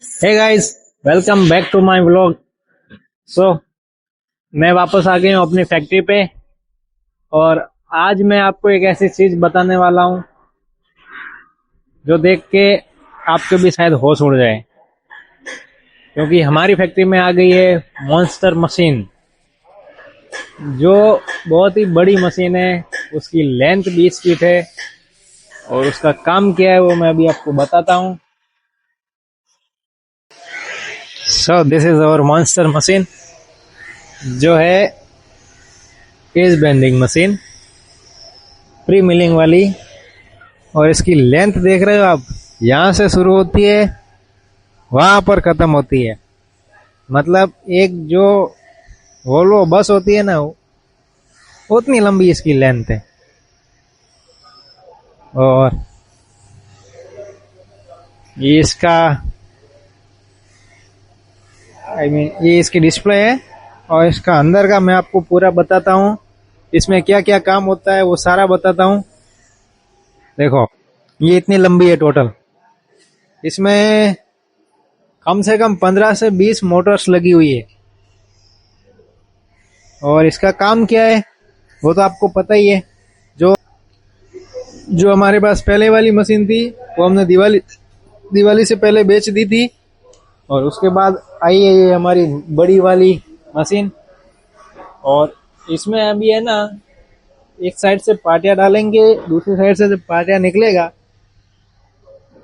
Hey guys, welcome back to my vlog. So मैं वापस आ गया हूँ अपनी फैक्ट्री पे। और आज मैं आपको एक ऐसी चीज बताने वाला हूँ जो देख के आपके भी शायद होश उड़ जाए, क्योंकि हमारी फैक्ट्री में आ गई है मॉन्स्टर मशीन, जो बहुत ही बड़ी मशीन है। उसकी लेंथ 20 फीट है और उसका काम क्या है वो मैं अभी आपको बताता हूँ। So this is our monster machine, जो है edge bending machine, pre milling वाली। और इसकी लेंथ देख रहे हो आप, यहाँ से शुरू होती है वहां पर खत्म होती है। मतलब एक जो वोल्वो बस होती है ना, उतनी लंबी इसकी लेंथ है। और ये इसका ये इसकी डिस्प्ले है। और इसका अंदर का मैं आपको पूरा बताता हूँ, इसमें क्या क्या काम होता है वो सारा बताता हूँ। देखो, ये इतनी लंबी है टोटल। इसमें कम से कम 15 से 20 मोटर्स लगी हुई है। और इसका काम क्या है वो तो आपको पता ही है। जो जो हमारे पास पहले वाली मशीन थी वो हमने दिवाली दिवाली से पहले बेच दी थी। और उसके बाद आई है ये हमारी बड़ी वाली मशीन। और इसमें अभी है ना, एक साइड से पार्टियां डालेंगे, दूसरी साइड से जब पार्टियां निकलेगा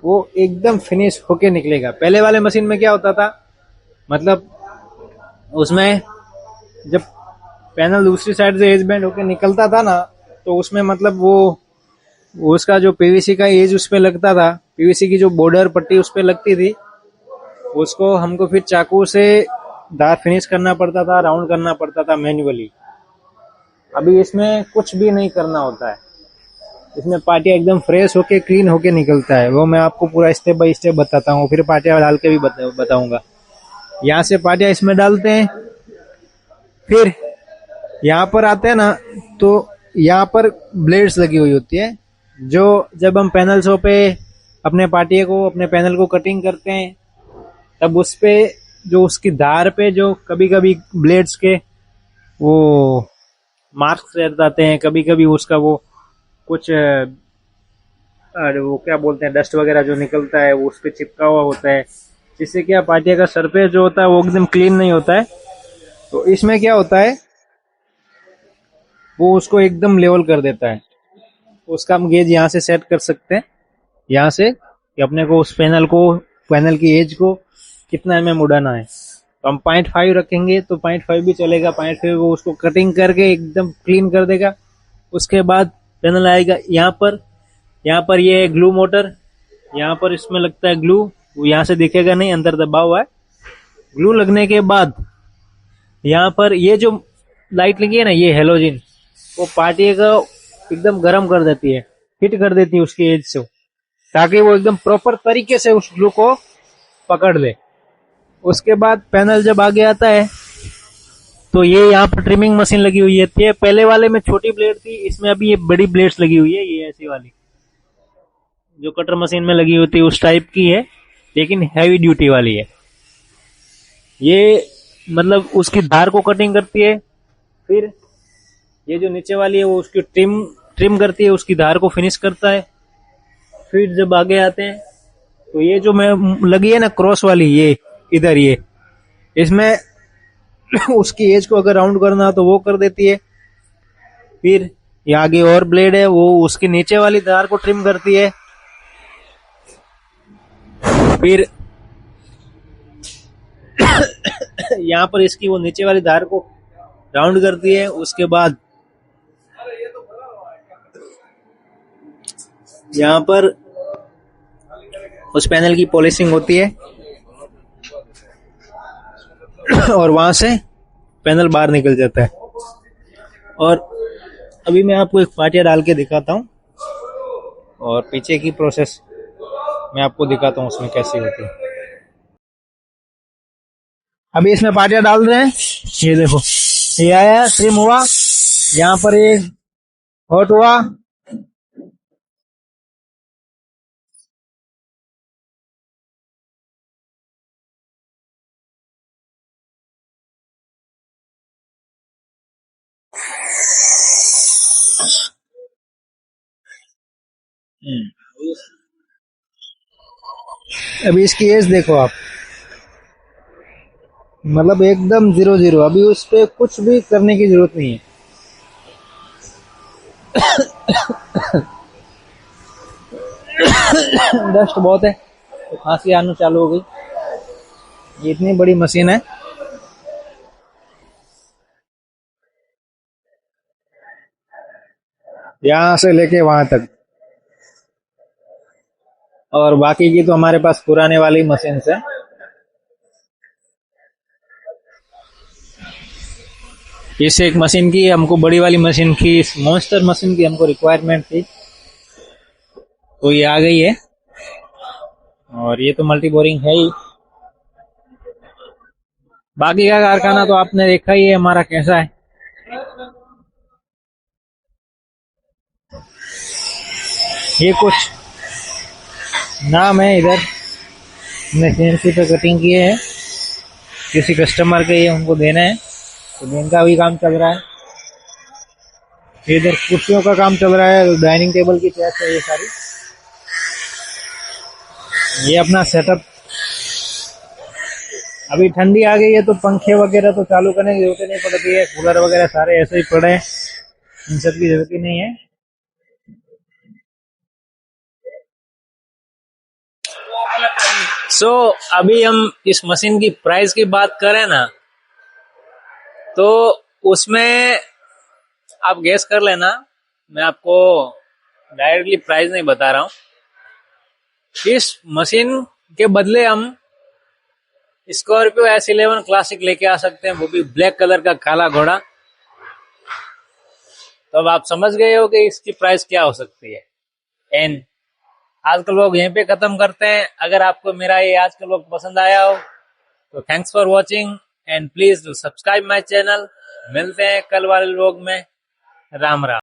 वो एकदम फिनिश होके निकलेगा। पहले वाले मशीन में क्या होता था, मतलब उसमें जब पैनल दूसरी साइड से एज बेंड होके निकलता था ना, तो उसमें मतलब वो उसका जो पीवीसी का एज उस पे लगता था, पीवीसी की जो बॉर्डर पट्टी उस पे लगती थी, उसको हमको फिर चाकू से दार फिनिश करना पड़ता था, राउंड करना पड़ता था मैन्युअली। अभी इसमें कुछ भी नहीं करना होता है। इसमें पार्टियां एकदम फ्रेश होके क्लीन होके निकलता है। वो मैं आपको पूरा स्टेप बाय स्टेप बताता हूँ, फिर पार्टियां डाल के भी बताऊंगा। यहाँ से पार्टियां इसमें डालते हैं, फिर यहाँ पर आते हैं ना, तो यहाँ पर ब्लेड्स लगी हुई होती है। जो जब हम पैनल शो पे अपने पार्टिया को, अपने पैनल को कटिंग करते हैं, तब उस पे जो उसकी धार पे जो कभी कभी ब्लेड्स के वो मार्क्स रह जाते हैं, कभी कभी उसका वो कुछ अरे वो क्या बोलते हैं, डस्ट वगैरह जो निकलता है वो उस पे चिपका हुआ होता है, जिससे क्या पार्टिया का सरफेस जो होता है वो एकदम क्लीन नहीं होता है। तो इसमें क्या होता है, वो उसको एकदम लेवल कर देता है। उसका हम गेज यहाँ से सेट कर सकते हैं, यहाँ से कि अपने को उस पैनल की एज को कितना एमएम उड़ाना है। तो हम 0.5 रखेंगे तो 0.5 भी चलेगा। 0.5 को उसको कटिंग करके एकदम क्लीन कर देगा। उसके बाद पैनल आएगा यहाँ पर ये है ग्लू मोटर। यहाँ पर इसमें लगता है ग्लू, वो यहाँ से दिखेगा नहीं, अंदर दबा हुआ है। ग्लू लगने के बाद यहाँ पर ये जो लाइट लगी है ना, ये हेलोजिन, वो पार्टी को एकदम गर्म कर देती है, हिट कर देती है उसकी एज से, ताकि वो एकदम प्रॉपर तरीके से उस ग्लू को पकड़ ले। उसके बाद पैनल जब आगे आता है तो ये यहाँ पर ट्रिमिंग मशीन लगी हुई है। पहले वाले में छोटी ब्लेड थी, इसमें अभी ये बड़ी ब्लेड्स लगी हुई है। ये ऐसी वाली जो कटर मशीन में लगी होती है उस टाइप की है, लेकिन हैवी ड्यूटी वाली है। ये मतलब उसकी धार को कटिंग करती है। फिर ये जो नीचे वाली है वो उसकी ट्रिम ट्रिम करती है, उसकी धार को फिनिश करता है। फिर जब आगे आते हैं तो ये जो मैं लगी है ना क्रॉस वाली, ये इधर ये इसमें उसकी एज को अगर राउंड करना हो तो वो कर देती है। फिर ये आगे और ब्लेड है, वो उसके नीचे वाली धार को ट्रिम करती है। फिर यहाँ पर इसकी वो नीचे वाली धार को राउंड करती है। उसके बाद यहाँ पर उस पैनल की पॉलिशिंग होती है और वहां से पैनल बाहर निकल जाता है। और अभी मैं आपको एक पार्टिया डाल के दिखाता हूँ और पीछे की प्रोसेस मैं आपको दिखाता हूँ उसमें कैसी होती है। अभी इसमें पार्टिया डाल रहे हैं, ये देखो, ये आया, ट्रिम हुआ, यहाँ पर ये हॉट हुआ, अभी इसकी एज देखो आप, मतलब एकदम 0-0। अभी उस पे कुछ भी करने की जरूरत नहीं है। डस्ट बहुत है तो खांसी आना चालू हो गई। ये इतनी बड़ी मशीन है। यहाँ से लेके वहां तक, और बाकी की तो हमारे पास पुराने वाली मशीन है। इस एक मशीन की हमको, बड़ी वाली मशीन की, इस मॉन्स्टर मशीन की हमको रिक्वायरमेंट थी, तो ये आ गई है। और ये तो मल्टी बोरिंग है ही। बाकी का कारखाना तो आपने देखा ही है हमारा कैसा है। ये कुछ नाम है इधर, हमने सीएनसी पे कटिंग किए हैं, किसी कस्टमर के ये हमको देना है, तो इनका भी काम चल रहा है। इधर कुर्सियों का काम चल रहा है, डाइनिंग टेबल की चेयर है ये सारी। ये अपना सेटअप। अभी ठंडी आ गई है तो पंखे वगैरह तो चालू करने की जरूरत नहीं पड़ती है, कूलर वगैरह सारे ऐसे ही पड़े हैं, इन सब की जरूरत ही नहीं है। अभी हम इस मशीन की प्राइस की बात करें ना, तो उसमें आप गैस कर लेना, मैं आपको डायरेक्टली प्राइस नहीं बता रहा हूँ। इस मशीन के बदले हम स्कॉर्पियो S11 क्लासिक लेके आ सकते हैं, वो भी ब्लैक कलर का काला घोड़ा। तो अब आप समझ गए हो कि इसकी प्राइस क्या हो सकती है। एंड आज का व्लॉग यहीं पे खत्म करते हैं। अगर आपको मेरा ये आज का व्लॉग पसंद आया हो तो thanks for watching and please do subscribe my channel. मिलते हैं कल वाले व्लॉग में। राम राम।